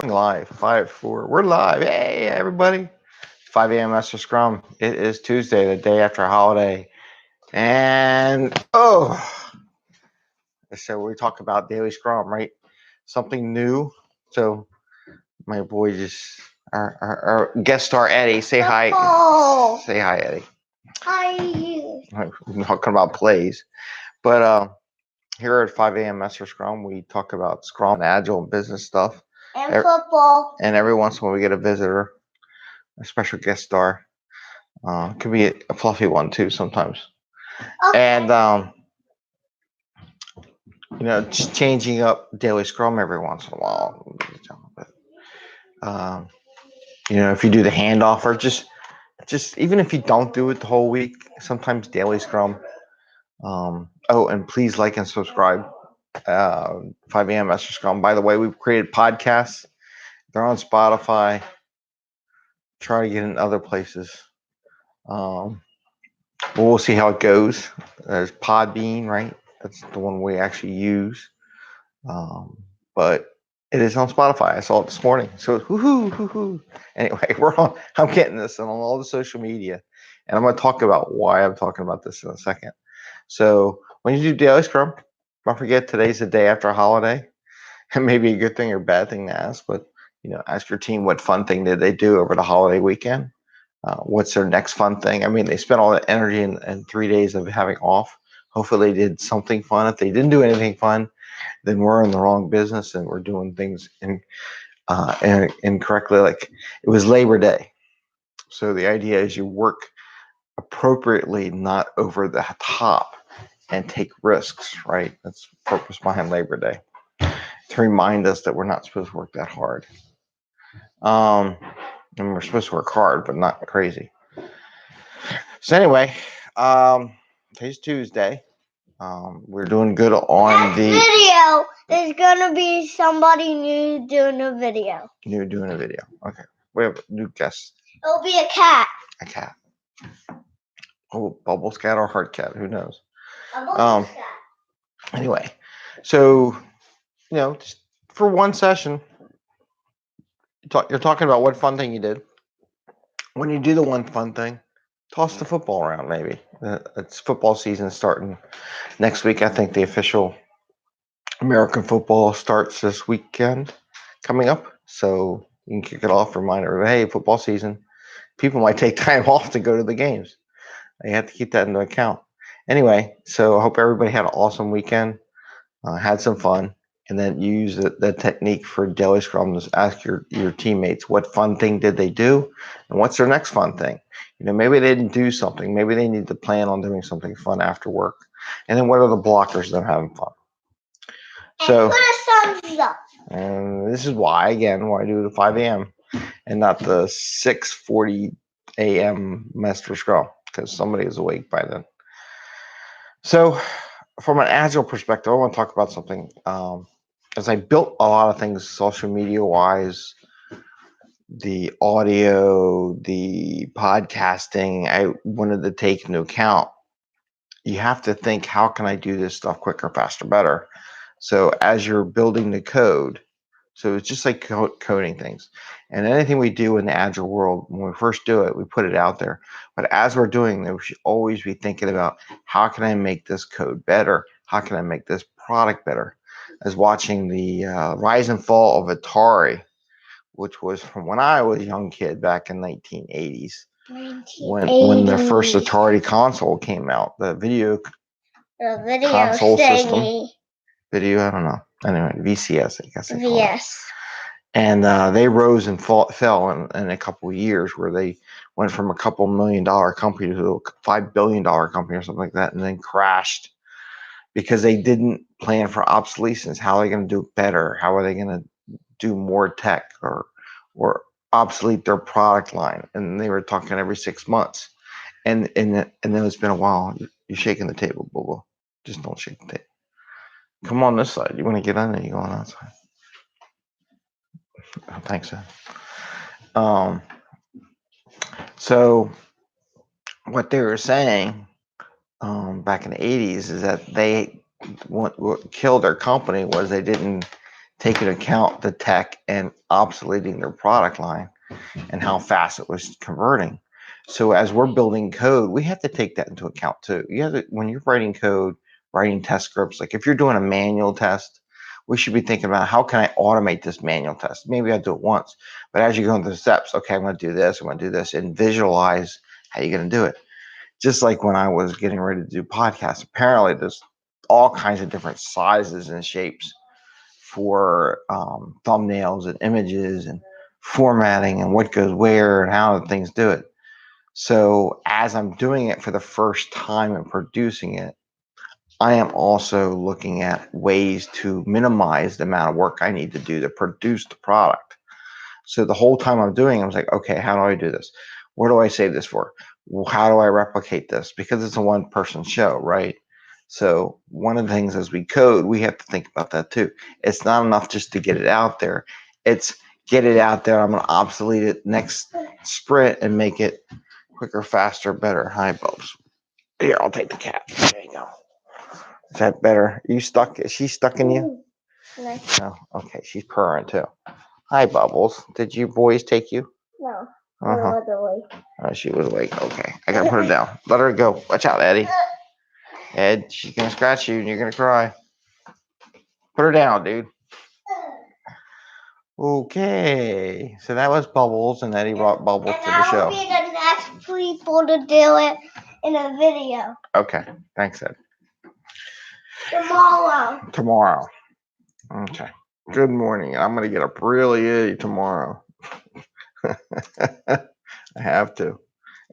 Live, 5-4. We're live. Hey, everybody. 5 a.m. Mester Scrum. It is Tuesday, the day after a holiday. And, so we talk about daily Scrum, right? Something new. So, my boy our guest star, Eddie. Say hi. Oh. Say hi, Eddie. Hi. We're talking about plays. But, here at 5 a.m. Mester Scrum, we talk about Scrum and Agile and business stuff. And football. And every once in a while, we get a visitor, a special guest star. Could be a fluffy one too sometimes. Okay. And just changing up daily Scrum every once in a while. If you do the handoff or just even if you don't do it the whole week, sometimes daily Scrum. And please like and subscribe. 5 a.m. Mester Scrum. By the way, we've created podcasts. They're on Spotify. Try to get in other places. We'll see how it goes. There's Podbean, right? That's the one we actually use. But it is on Spotify. I saw it this morning. So hoo-hoo. Anyway, I'm getting this on all the social media. And I'm going to talk about why I'm talking about this in a second. So when you do daily Scrum, don't forget today's the day after a holiday. And maybe a good thing or bad thing to ask, but ask your team what fun thing did they do over the holiday weekend. What's their next fun thing? I mean, they spent all that energy in 3 days of having off. Hopefully they did something fun. If they didn't do anything fun, then we're in the wrong business and we're doing things incorrectly. Like it was Labor Day. So the idea is you work appropriately, not over the top, and take risks, right? That's the purpose behind Labor Day. To remind us that we're not supposed to work that hard. And we're supposed to work hard, but not crazy. So anyway, today's Tuesday. We're doing good on the video. There's gonna be somebody new doing a video. New doing a video. Okay, we have a new guest. It'll be a cat. A cat. Oh, Bubbles cat or Heart cat? Who knows? A Bubbles cat. Anyway, so just for one session, you're talking about what fun thing you did. When you do the one fun thing, toss the football around. Maybe it's football season starting next week. I think the official American football starts this weekend coming up, so you can kick it off. Reminder, hey, football season. People might take time off to go to the games. You have to keep that into account. Anyway, so I hope everybody had an awesome weekend, had some fun, and then use the technique for daily Scrum to ask your teammates what fun thing did they do, and what's their next fun thing. Maybe they didn't do something. Maybe they need to plan on doing something fun after work. And then what are the blockers of them having fun? So, put a thumbs up. And this is why I do the 5 a.m. and not the 6:40 a.m. Mester Scrum, because somebody is awake by then. So, from an Agile perspective, I want to talk about something. As I built a lot of things social media wise, the audio, the podcasting, I wanted to take into account. You have to think, how can I do this stuff quicker, faster, better? So as you're building the code, so it's just like coding things. And anything we do in the Agile world, when we first do it, we put it out there. But as we're doing it, we should always be thinking about, how can I make this code better? How can I make this product better? I was watching the rise and fall of Atari, which was from when I was a young kid back in 1980s. When the first Atari console came out, the video console system. Video, I don't know. Anyway, VCS, I guess they call it. And they rose and fell in a couple of years, where they went from a couple $1 million company to a $5 billion company or something like that, and then crashed because they didn't plan for obsolescence. How are they going to do it better? How are they going to do more tech or obsolete their product line? And they were talking every 6 months. And then it's been a while. You're shaking the table, Bobo. Just don't shake the table. Come on this side. You want to get on there? You go on that side. Oh, thanks, Ed. So what they were saying back in the 80s is that what killed their company was they didn't take into account the tech and obsoleting their product line and how fast it was converting. So as we're building code, we have to take that into account too. You have to, when you're writing code, writing test scripts, like if you're doing a manual test, we should be thinking about how can I automate this manual test? Maybe I do it once, but as you go into the steps, okay, I'm going to do this, I'm going to do this, and visualize how you're going to do it. Just like when I was getting ready to do podcasts, apparently there's all kinds of different sizes and shapes for thumbnails and images and formatting and what goes where and how things do it. So as I'm doing it for the first time and producing it, I am also looking at ways to minimize the amount of work I need to do to produce the product. So the whole time I'm doing it, I was like, okay, how do I do this? What do I save this for? How do I replicate this? Because it's a one-person show, right? So one of the things as we code, we have to think about that too. It's not enough just to get it out there. It's get it out there. I'm going to obsolete it next sprint and make it quicker, faster, better. Hi, Bubs. Here, I'll take the cat. There you go. Is that better? Are you stuck? Is she stuck in you? No. Okay, she's purring too. Hi, Bubbles. Did you boys take you? No. Uh-huh. Oh, she was awake. Okay, I gotta put her down. Let her go. Watch out, Eddie. Ed, she's gonna scratch you and you're gonna cry. Put her down, dude. Okay, so that was Bubbles, and Eddie brought Bubbles to the show. I'll be the next people to do it in a video. Okay, thanks, Ed. Tomorrow. Okay. Good morning. I'm gonna get up really early tomorrow. I have to.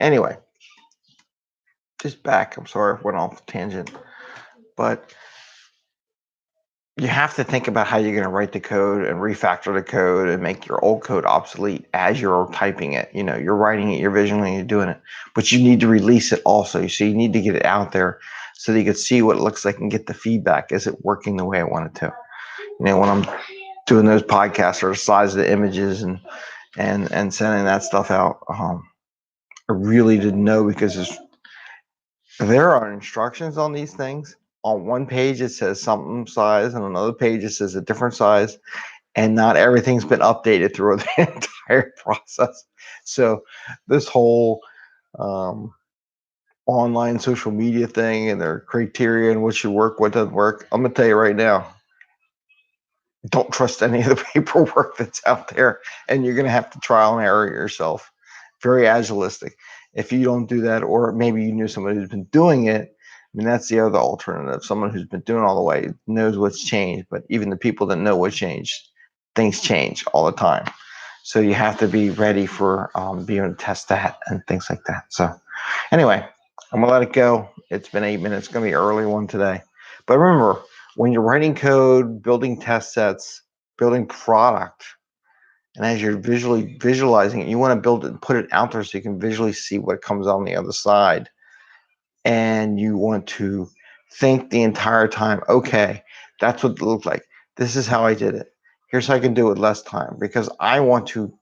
Anyway, just back. I'm sorry if I went off the tangent, but you have to think about how you're going to write the code and refactor the code and make your old code obsolete as you're typing it. You know, you're writing it, you're visually, you're doing it, but you need to release it also. So you need to get it out there so that you can see what it looks like and get the feedback. Is it working the way I want it to? You know, when I'm doing those podcasts or the size of the images and sending that stuff out, I really didn't know because there are instructions on these things. On one page it says something size, and on another page it says a different size, and not everything's been updated through the entire process. So this whole online social media thing and their criteria and what should work, what doesn't work, I'm gonna tell you right now, don't trust any of the paperwork that's out there, and you're gonna have to trial and error yourself. Very agilistic. If you don't do that, or maybe you knew somebody who's been doing it, I mean, that's the other alternative. Someone who's been doing all the way knows what's changed, but even the people that know what changed, things change all the time. So you have to be ready for being able to test that and things like that. So anyway, I'm gonna let it go. It's been 8 minutes. It's gonna be an early one today. But remember, when you're writing code, building test sets, building product, and as you're visualizing it, you want to build it and put it out there so you can visually see what comes on the other side. And you want to think the entire time, okay, that's what it looked like. This is how I did it. Here's how I can do it with less time, because I want to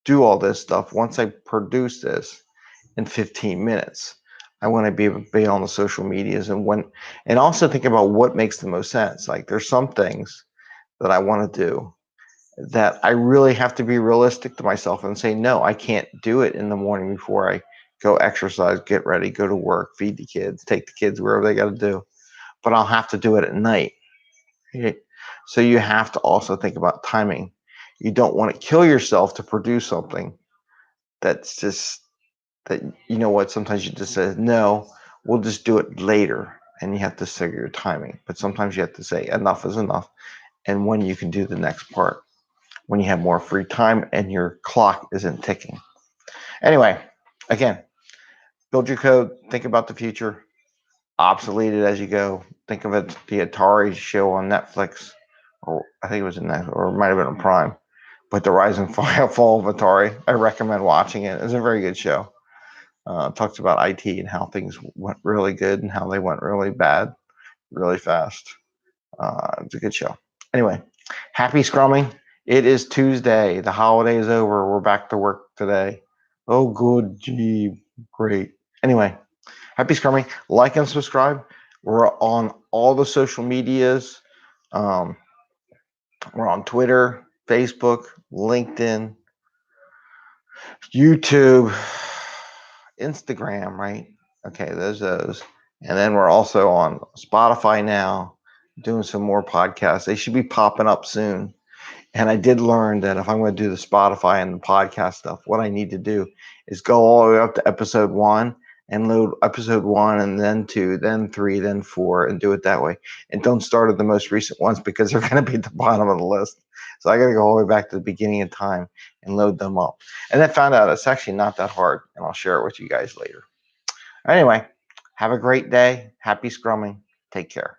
do all this stuff once I produce this in 15 minutes. I want to be able to be on the social medias and also think about what makes the most sense. Like there's some things that I want to do that I really have to be realistic to myself and say, no, I can't do it in the morning before I go exercise, get ready, go to work, feed the kids, take the kids wherever they got to do. But I'll have to do it at night. Okay? So you have to also think about timing. You don't want to kill yourself to produce something that's just that, you know what, sometimes you just say, no, we'll just do it later. And you have to figure your timing. But sometimes you have to say enough is enough. And when you can do the next part, when you have more free time and your clock isn't ticking. Anyway, again, build your code, think about the future, obsolete it as you go. Think of it, the Atari show on Netflix, or I think it was in that, or it might have been on Prime, but the rise and fall of Atari. I recommend watching it. It's a very good show. Talks about IT and how things went really good and how they went really bad, really fast. It's a good show. Anyway, happy scrumming. It is Tuesday. The holiday is over. We're back to work today. Oh, good. Gee, great. Anyway, happy scrumming. Like and subscribe. We're on all the social medias. We're on Twitter, Facebook, LinkedIn, YouTube, Instagram, right? Okay, there's those. And then we're also on Spotify now, doing some more podcasts. They should be popping up soon. And I did learn that if I'm going to do the Spotify and the podcast stuff, what I need to do is go all the way up to episode 1 and load episode 1 and then 2, then 3, then 4, and do it that way. And don't start at the most recent ones because they're going to be at the bottom of the list. So I got to go all the way back to the beginning of time and load them up. And I found out it's actually not that hard, and I'll share it with you guys later. Anyway, have a great day. Happy scrumming. Take care.